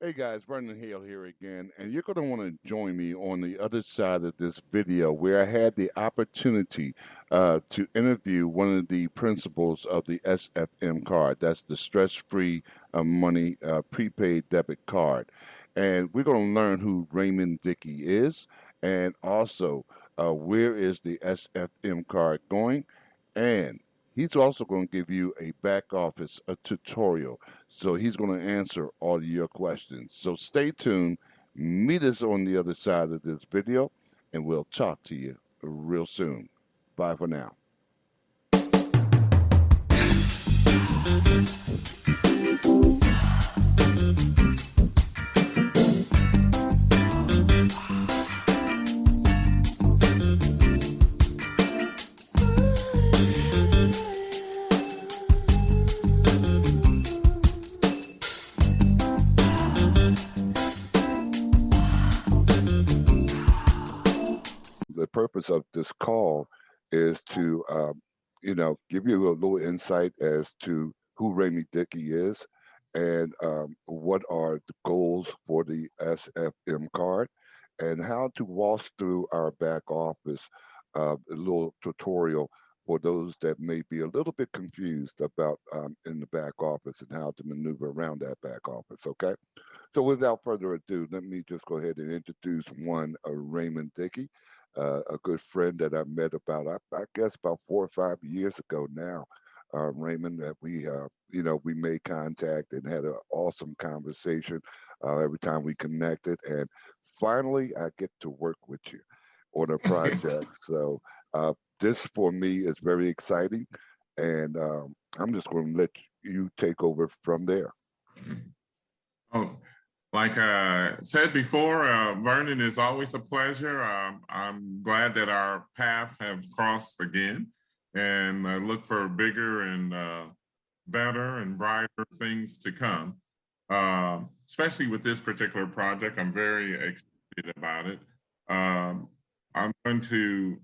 Hey guys, Vernon Hale here again, and you're going to want to join me on the other side of this video where I had the opportunity to interview one of the principals of the SFM card. That's the stress-free money prepaid debit card. And we're going to learn who Raymond Dickey is and also where is the SFM card going. And he's also going to give you a back office a tutorial. So he's going to answer all of your questions. So stay tuned. Meet us on the other side of this video, and we'll talk to you real soon. Bye for now. The purpose of this call is to, give you a little insight as to who Raymond Dickey is and what are the goals for the SFM card and how to walk through our back office, a little tutorial for those that may be a little bit confused about in the back office and how to maneuver around that back office, okay? So without further ado, let me just go ahead and introduce one, Raymond Dickey, a good friend that I met about, I guess, about 4 or 5 years ago now. Raymond, that we made contact and had an awesome conversation every time we connected. And finally, I get to work with you on a project. So this for me is very exciting. And I'm just going to let you take over from there. Oh, like I said before, Vernon, is always a pleasure. I'm glad that our paths have crossed again, and I look for bigger and better and brighter things to come. Especially with this particular project, I'm very excited about it. I'm going to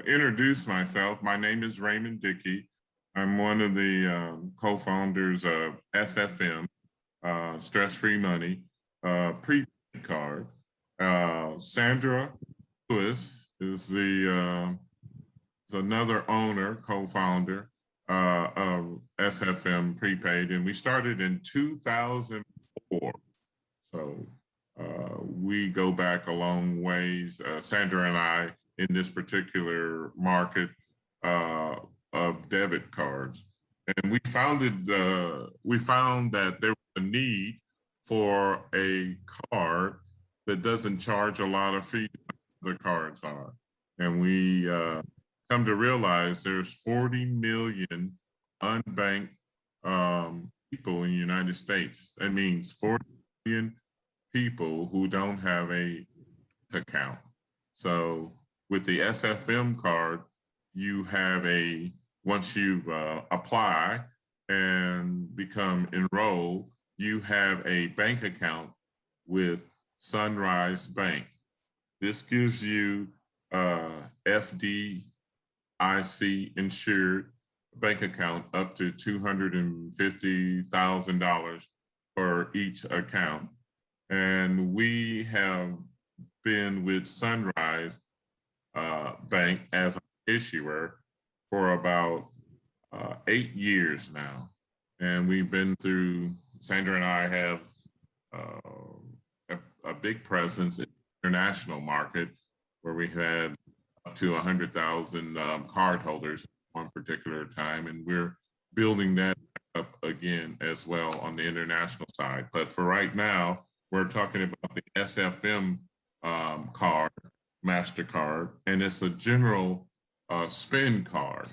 introduce myself. My name is Raymond Dickey. I'm one of the co-founders of SFM, Stress-Free Money, prepaid card. Sandra Lewis is another owner, co-founder of SFM Prepaid, and we started in 2004. So we go back a long ways. Sandra and I, in this particular market of debit cards, and we found that there was a need for a card that doesn't charge a lot of fees like other cards are. And we come to realize there's 40 million unbanked people in the United States. That means 40 million people who don't have a account. So with the SFM card, you have once you apply and become enrolled, you have a bank account with Sunrise Bank. This gives you FDIC insured bank account up to $250,000 for each account. And we have been with Sunrise Bank as an issuer for about 8 years now. And we've been through, Sandra and I have a big presence in the international market where we had up to 100,000 cardholders at one particular time. And we're building that up again as well on the international side. But for right now, we're talking about the SFM card, MasterCard, and it's a general spend card.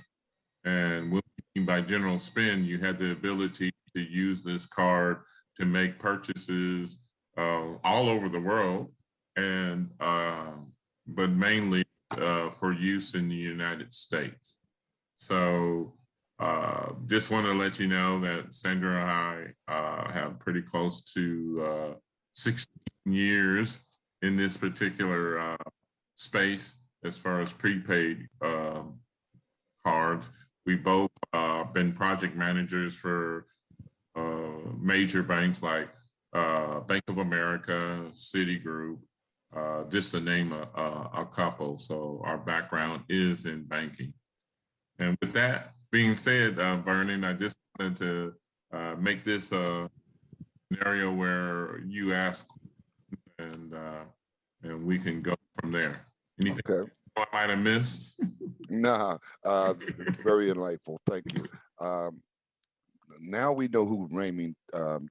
And what we mean by general spend, you have the ability to use this card to make purchases all over the world, and but mainly for use in the United States. So just want to let you know that Sandra and I have pretty close to 16 years in this particular space as far as prepaid cards. We both been project managers for major banks like Bank of America, Citigroup, just to name a couple. So our background is in banking. And with that being said, Vernon, I just wanted to make this a scenario where you ask and we can go from there. Anything I might have missed? Nah, very enlightful. Thank you. Now we know who Raymond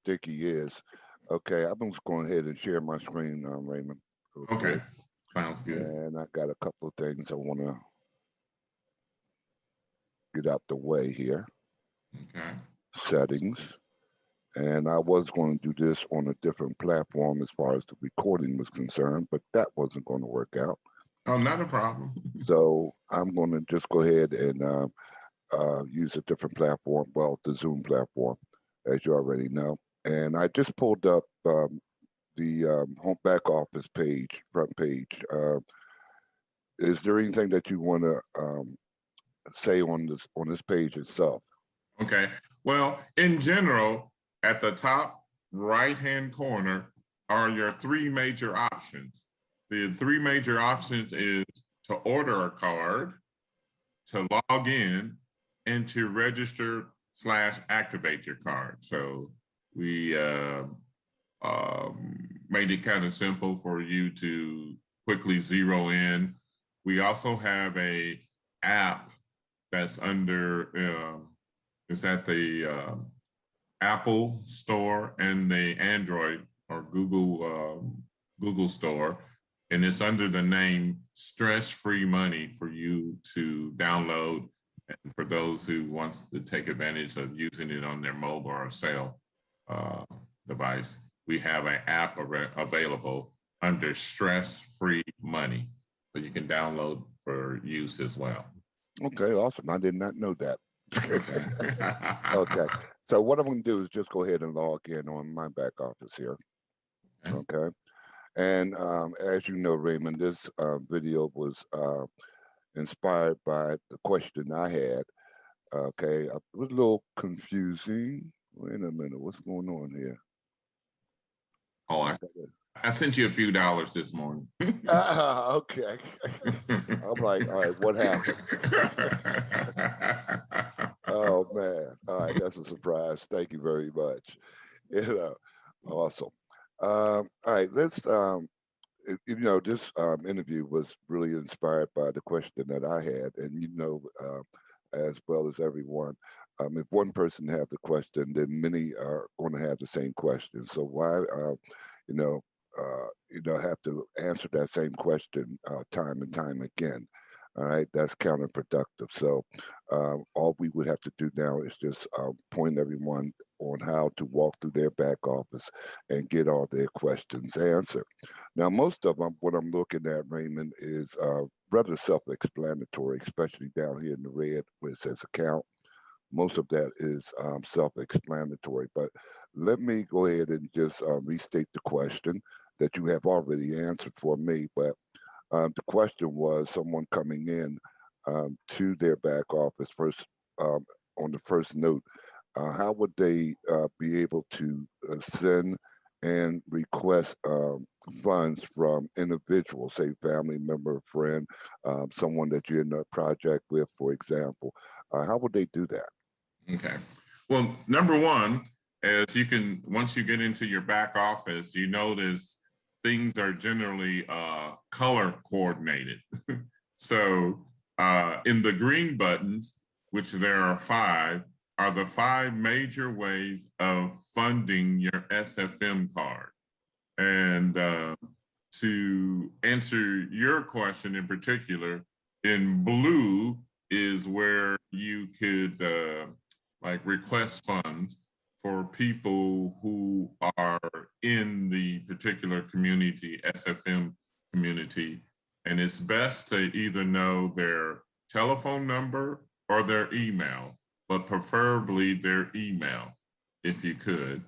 Dickey is. Okay, I'm just going ahead and share my screen, Raymond. Okay, sounds good. And I got a couple of things I want to get out the way here. Okay. Settings. And I was going to do this on a different platform as far as the recording was concerned, but that wasn't going to work out. Oh, not a problem. So I'm going to just go ahead and use a different platform, well, the Zoom platform, as you already know. And I just pulled up the home back office page, front page. Is there anything that you want to say on this page itself? Okay. Well, in general, at the top right-hand corner are your three major options. The three major options is to order a card, to log in, and to register / activate your card. So we made it kind of simple for you to quickly zero in. We also have a app that's under, it's at the Apple Store and the Android or Google Store, and it's under the name Stress Free Money for you to download, and for those who want to take advantage of using it on their mobile or cell device. We have an app available under Stress Free Money, so you can download for use as well. Okay, awesome. I did not know that. Okay, so what I'm going to do is just go ahead and log in on my back office here. Okay, and as you know, Raymond, this video was inspired by the question I had. Okay, it was a little confusing. Wait a minute, what's going on here? Oh, I sent you a few dollars this morning. Okay. I'm like, all right, what happened? Oh man. All right, that's a surprise. Thank you very much. Awesome. All right, let's this interview was really inspired by the question that I had, and as well as everyone, if one person has the question, then many are going to have the same question. So why have to answer that same question time and time again. All right, that's counterproductive. So all we would have to do now is just point everyone on how to walk through their back office and get all their questions answered. Now, most of them, what I'm looking at, Raymond, is rather self-explanatory, especially down here in the red where it says account. Most of that is self-explanatory, but let me go ahead and just restate the question that you have already answered for me. But the question was someone coming in to their back office first on the first note. How would they be able to send and request funds from individuals, say family member, friend, someone that you're in a project with, for example? How would they do that? Okay. Well, number one, as you can, once you get into your back office, you notice things are generally color coordinated. So in the green buttons, which there are 5, are the 5 major ways of funding your SFM card. And to answer your question in particular, in blue is where you could request funds for people who are in the particular community, SFM community. And it's best to either know their telephone number or their email, but preferably their email, if you could,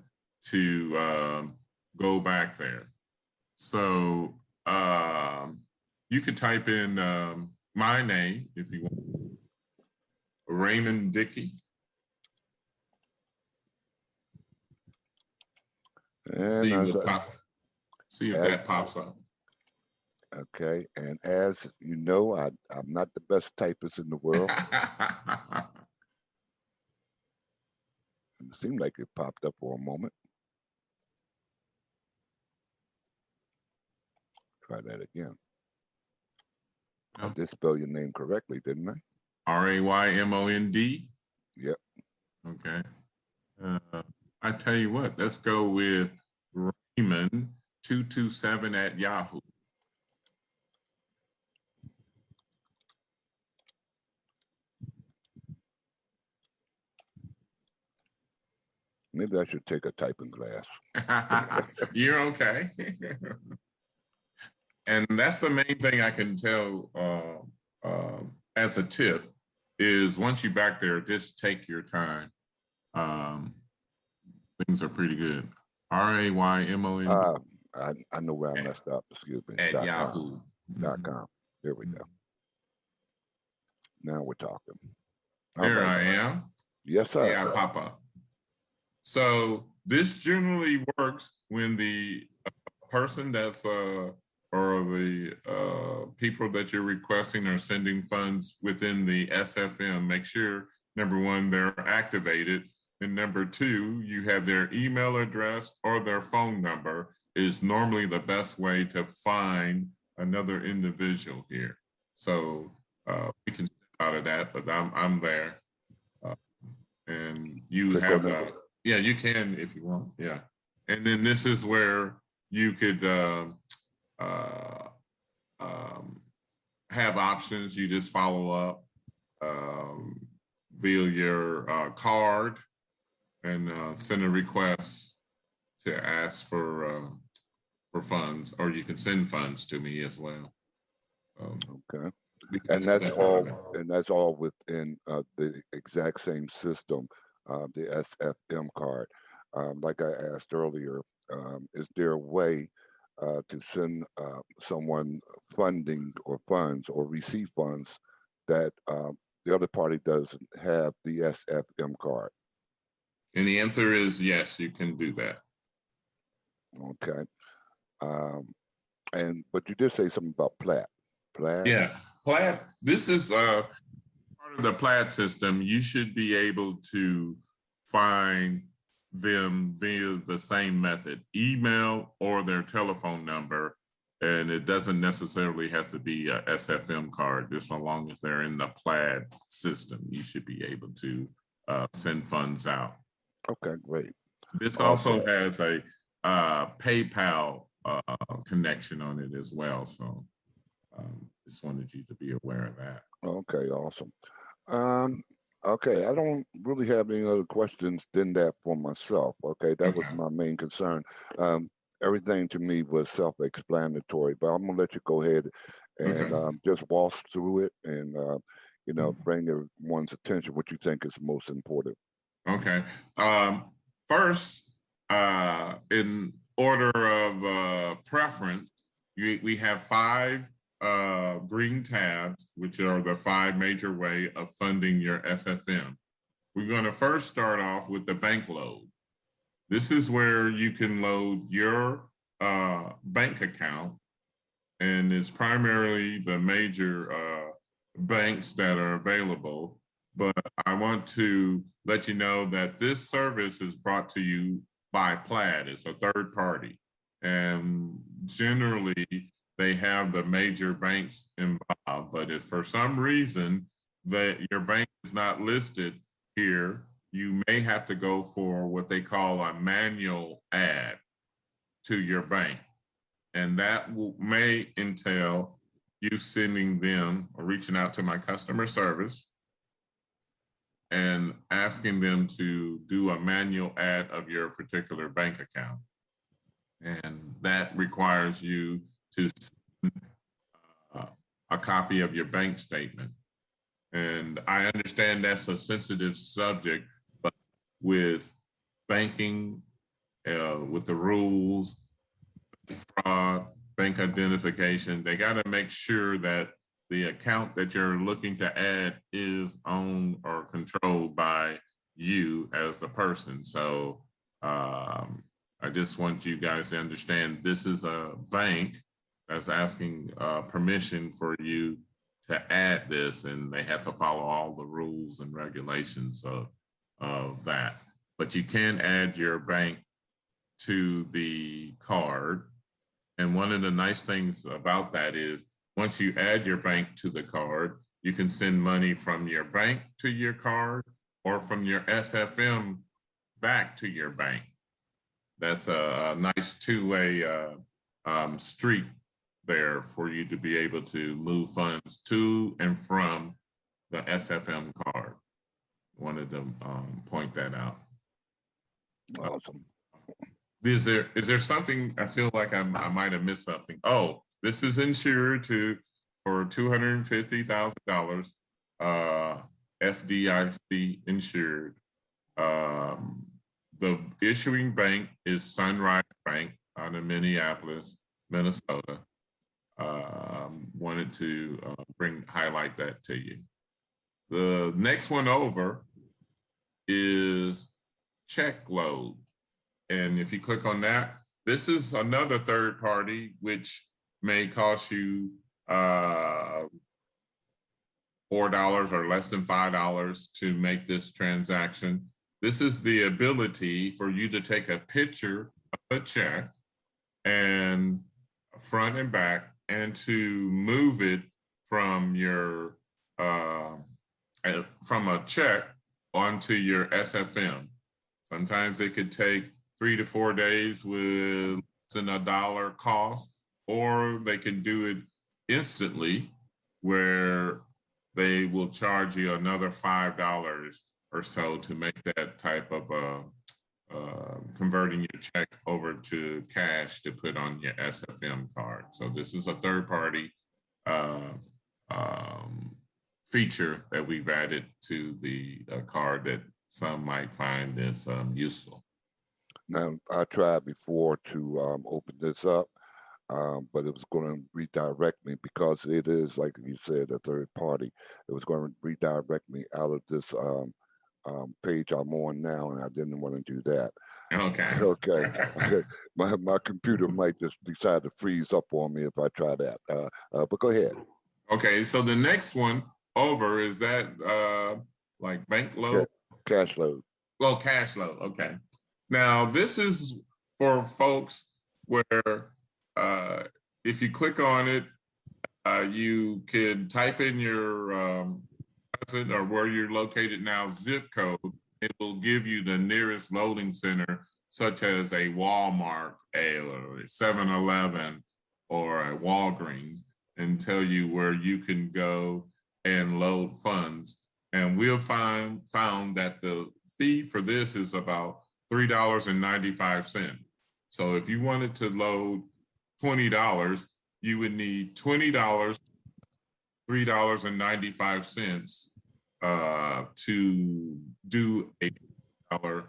to go back there. So you could type in my name if you want, Raymond Dickey. And See if that pops up. Okay, and as you know, I'm not the best typist in the world. It seemed like it popped up for a moment. Try that again. I did spell your name correctly, didn't I? Raymond. Yep. Okay. I tell you what, let's go with Raymond 227 at Yahoo. Maybe I should take a typing class. You're okay. And that's the main thing I can tell as a tip is once you're back there, just take your time. Things are pretty good. Raymond. I know where I messed up. Excuse me. At Yahoo. .com. There we go. Now we're talking. There I am. Yes, sir. Yeah, pop up. So this generally works when the person that's or the people that you're requesting are sending funds within the SFM. Make sure, number one, they're activated. And number two, you have their email address or their phone number is normally the best way to find another individual here. So we can step out of that, but I'm there. And you have yeah, you can if you want. Yeah. And then this is where you could have options. You just follow up via your card and send a request to ask for funds, or you can send funds to me as well. Okay. And that's all. And that's all within the exact same system, the SFM card. Like I asked earlier, is there a way to send someone funding or funds or receive funds that the other party doesn't have the SFM card? And the answer is yes, you can do that. Okay. But you did say something about Plaid. Yeah, Plaid. This is part of the Plaid system. You should be able to find them via the same method, email or their telephone number. And it doesn't necessarily have to be a SFM card. Just so long as they're in the Plaid system, you should be able to send funds out. Okay, great. This also has a PayPal connection on it as well. So just wanted you to be aware of that. Okay, awesome. Okay, I don't really have any other questions than that for myself. Okay, that was my main concern. Everything to me was self-explanatory, but I'm gonna let you go ahead and just walk through it and bring everyone's attention what you think is most important. Okay. First, in order of preference, we have 5 green tabs, which are the 5 major way of funding your SFM. We're going to first start off with the bank load. This is where you can load your bank account, and it's primarily the major banks that are available. But I want to let you know that this service is brought to you by Plaid. It's a third party. And generally, they have the major banks involved. But if for some reason that your bank is not listed here, you may have to go for what they call a manual add to your bank. And that may entail you sending them or reaching out to my customer service and asking them to do a manual add of your particular bank account. And that requires you to send a copy of your bank statement. And I understand that's a sensitive subject, but with banking, with the rules, fraud, bank identification, they got to make sure that the account that you're looking to add is owned or controlled by you as the person. So I just want you guys to understand this is a bank that's asking permission for you to add this, and they have to follow all the rules and regulations of that. But you can add your bank to the card. And one of the nice things about that is once you add your bank to the card, you can send money from your bank to your card or from your SFM back to your bank. That's a nice two-way street there for you to be able to move funds to and from the SFM card. Wanted to point that out. Awesome. Is there something I feel like I might have missed something? Oh, this is insured for $250,000, FDIC insured. The issuing bank is Sunrise Bank out of Minneapolis, Minnesota. Wanted to highlight that to you. The next one over is check load. And if you click on that, this is another third party, which may cost you $4 or less than $5 to make this transaction. This is the ability for you to take a picture of a check and front and back and to move it from your from a check onto your SFM. Sometimes it could take 3 to 4 days with less than $1 cost, or they can do it instantly where they will charge you another $5 or so to make that type of converting your check over to cash to put on your SFM card. So this is a third party feature that we've added to the card that some might find this useful. Now, I tried before to open this up, but it was going to redirect me because it is, like you said, a third party. It was going to redirect me out of this page I'm on now, and I didn't want to do that. Okay. Okay. My computer might just decide to freeze up on me if I try that. But go ahead. Okay, so the next one over is that like bank load? Cash load. Well, cash load. Okay. Now this is for folks where if you click on it, you can type in your present or where you're located now zip code. It will give you the nearest loading center, such as a Walmart, a 7-Eleven, or a Walgreens, and tell you where you can go and load funds. And we'll found that the fee for this is about $3.95. So if you wanted to load $20, you would need $20, $3.95 to do a $1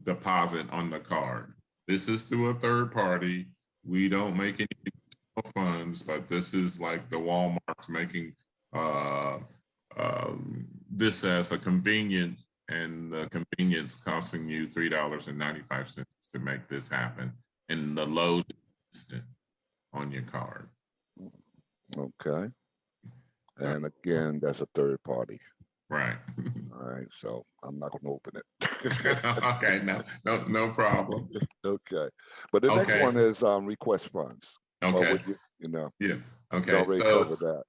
deposit on the card. This is through a third party. We don't make any funds, but this is like the Walmart's making this as a convenience, and the convenience costing you $3.95 to make this happen, and the load instant on your card. Okay. And again, that's a third party. Right. All right. So I'm not going to open it. Okay. No problem. Okay. But the next one is request funds. Okay. Yes. Okay. Already covered that.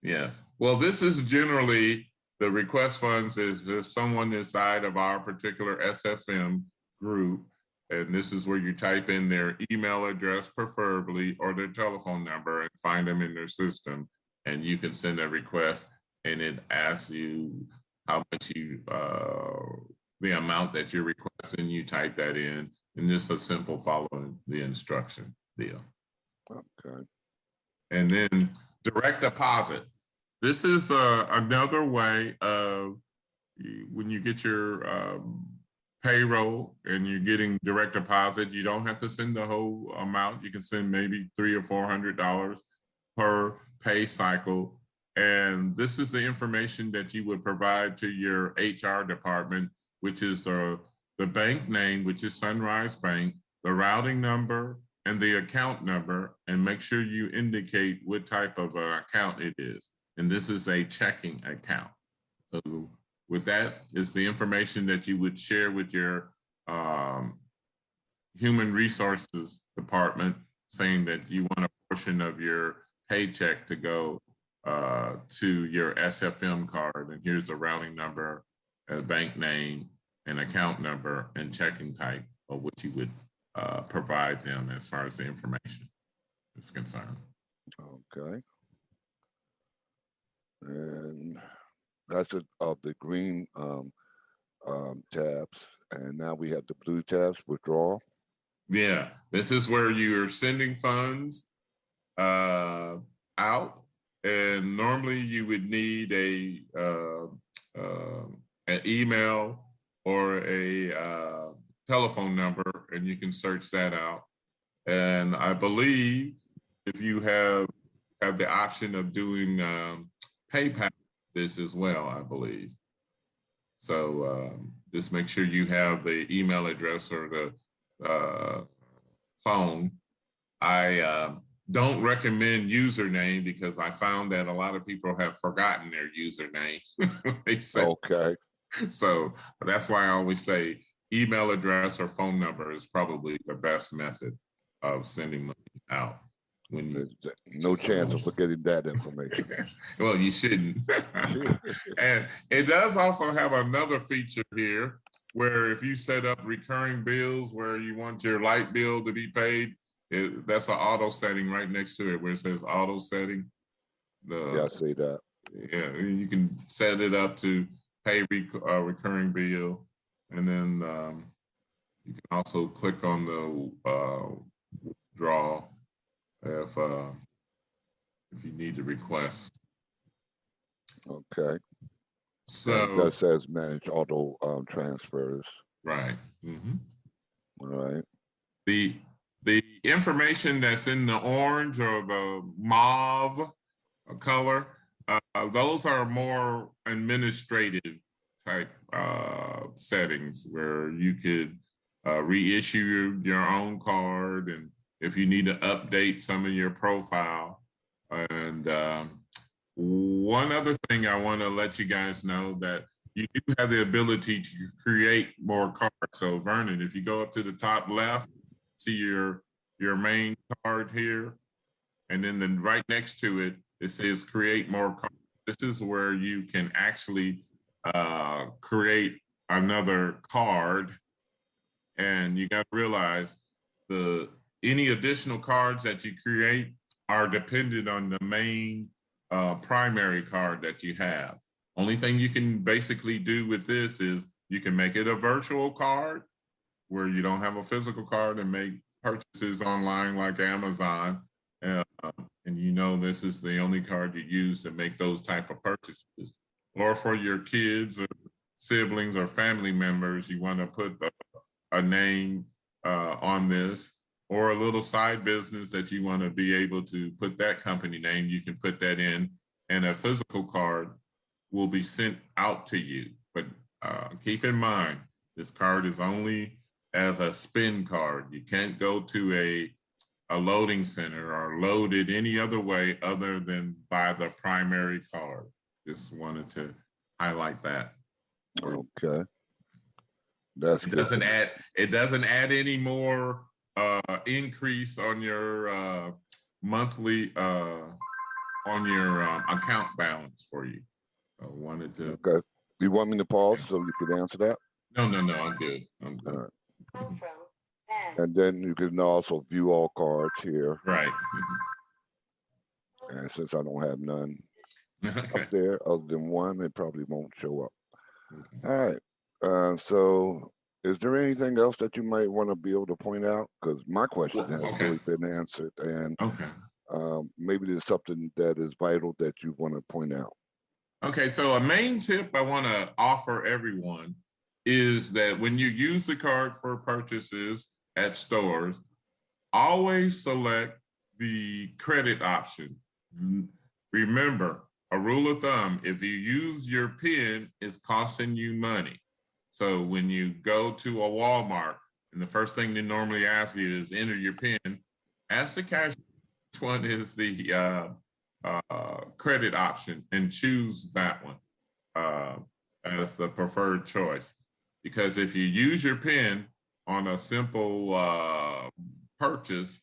Yes. Well, this is generally the request funds is if someone inside of our particular SFM group, and this is where you type in their email address, preferably, or their telephone number, and find them in their system, and you can send a request, and it asks you how much the amount that you're requesting. You type that in, and just a simple following the instruction deal. Okay. And then direct deposit. This is another way of when you get your payroll and you're getting direct deposit, you don't have to send the whole amount. You can send maybe $300 or $400 per pay cycle. And this is the information that you would provide to your HR department, which is the bank name, which is Sunrise Bank, the routing number, and the account number, and make sure you indicate what type of account it is. And this is a checking account. So with that is the information that you would share with your human resources department, saying that you want a portion of your paycheck to go to your SFM card. And here's the routing number, bank name, and account number, and checking type of what you would provide them as far as the information is concerned. Okay. And that's it of the green tabs. And now we have the blue tabs, withdrawal. Yeah, this is where you're sending funds out, and normally you would need an email or a telephone number, and you can search that out. And I believe if you have the option of doing PayPal this as well, I believe. So just make sure you have the email address or the phone. I don't recommend username because I found that a lot of people have forgotten their username. They say, okay. So that's why I always say email address or phone number is probably the best method of sending money out. When you no chance of forgetting that information. Well, you shouldn't. And it does also have another feature here where if you set up recurring bills where you want your light bill to be paid, that's an auto setting right next to it where it says auto setting. Yeah, I see that. Yeah, you can set it up to pay recurring bill, and then you can also click on the withdraw if you need to request. Okay. So that says manage auto transfers. Right. Mm-hmm. All right. The information that's in the orange or the mauve color, those are more administrative type settings where you could reissue your own card, and if you need to update some of your profile. And one other thing I want to let you guys know that you do have the ability to create more cards. So Vernon, if you go up to the top left, see your main card here, and then right next to it, it says create more cards. This is where you can actually create another card. And you got to realize any additional cards that you create are dependent on the main primary card that you have. Only thing you can basically do with this is you can make it a virtual card where you don't have a physical card and make purchases online like Amazon. And you know this is the only card you use to make those type of purchases. Or for your kids or siblings or family members, you want to put a name on this, or a little side business that you want to be able to put that company name, you can put that in, and a physical card will be sent out to you. But keep in mind, this card is only as a spend card. You can't go to a loading center or load it any other way other than by the primary card. Just wanted to highlight that. Okay. That's it doesn't add any more increase on your monthly on your account balance for you. I wanted to. Okay. Do you want me to pause so you could answer that? No, I'm good. I'm good. All right. And then you can also view all cards here. Right. And since I don't have none Okay. up there other than one, it probably won't show up. Okay. All right. So is there anything else that you might want to be able to point out? Because my question has really been answered. And maybe there's something that is vital that you want to point out. Okay, so a main tip I want to offer everyone is that when you use the card for purchases at stores, always select the credit option. Remember, a rule of thumb, if you use your PIN, it's costing you money. So when you go to a Walmart And the first thing they normally ask you is enter your PIN. Ask the cashier which one is the credit option and choose that one as the preferred choice. Because if you use your PIN on a simple purchase,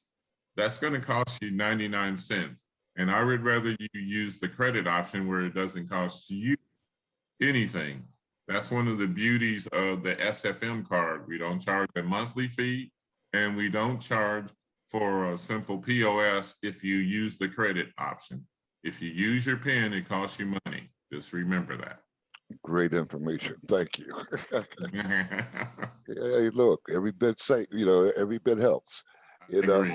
that's going to cost you 99 cents. And I would rather you use the credit option where it doesn't cost you anything. That's one of the beauties of the SFM card. We don't charge a monthly fee, and we don't charge for a simple POS if you use the credit option. If you use your PIN, it costs you money. Just remember that. Great information. Thank you. Hey, look, every bit every bit helps. You know.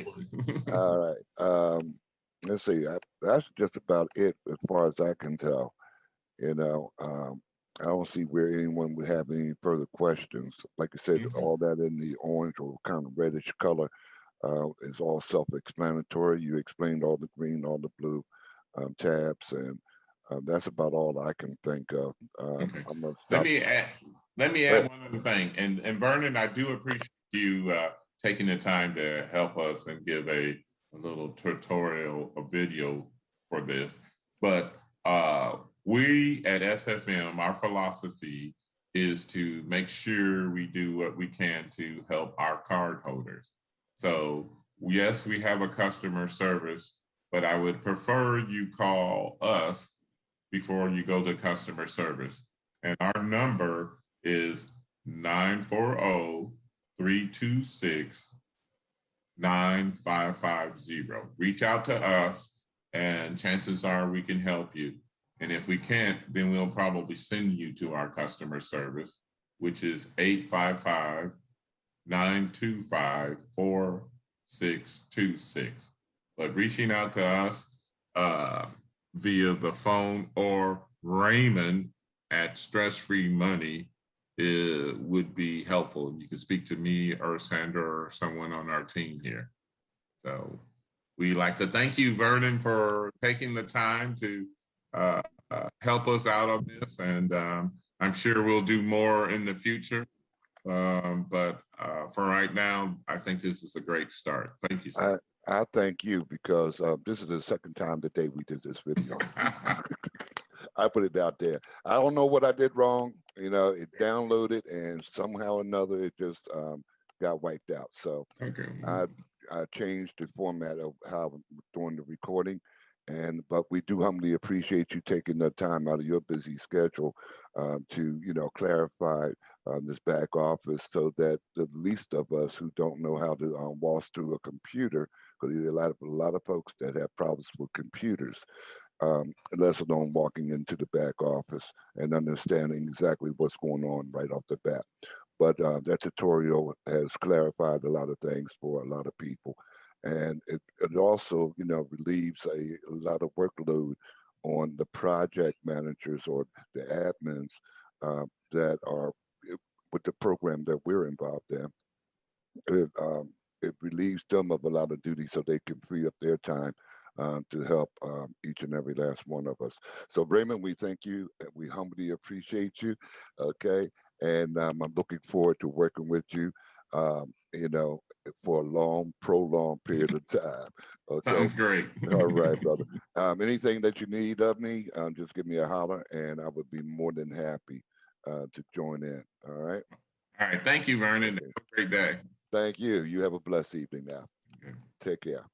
All right. Let's see. That's just about it as far as I can tell. I don't see where anyone would have any further questions. Like I said, all that in the orange or kind of reddish color is all self-explanatory. You explained all the green, all the blue tabs, and that's about all I can think of. Okay. I'm gonna Let stop. me add one other thing. And Vernon, I do appreciate you taking the time to help us and give a little tutorial, a video for this. But we at SFM, our philosophy is to make sure we do what we can to help our card holders. So yes, we have a customer service, but I would prefer you call us before you go to customer service. And our number is 940-326-9550. Reach out to us and chances are we can help you. And if we can't, then we'll probably send you to our customer service, which is 855-925-4626. But reaching out to us via the phone or Raymond at Stress Free Money would be helpful. You can speak to me or Sandra or someone on our team here. So we like to thank you, Vernon, for taking the time to help us out on this. And I'm sure we'll do more in the future. But for right now, I think this is a great start. Thank you, sir. I thank you because this is the second time today we did this video. I put it out there. I don't know what I did wrong. It downloaded and somehow or another it just got wiped out. So I changed the format of how I'm doing the recording. But we do humbly appreciate you taking the time out of your busy schedule to, clarify this back office so that the least of us who don't know how to walk through a computer, because there are a lot of folks that have problems with computers, let alone walking into the back office and understanding exactly what's going on right off the bat. But that tutorial has clarified a lot of things for a lot of people. And it also, relieves a lot of workload on the project managers or the admins that are with the program that we're involved in. It relieves them of a lot of duty so they can free up their time to help each and every last one of us. So Raymond, we thank you and we humbly appreciate you. Okay. And I'm looking forward to working with you. For a prolonged period of time. Okay. Sounds great. All right, brother. Anything that you need of me, just give me a holler and I would be more than happy to join in. All right. All right. Thank you, Vernon. Okay. Have a great day. Thank you. You have a blessed evening now. Okay. Take care.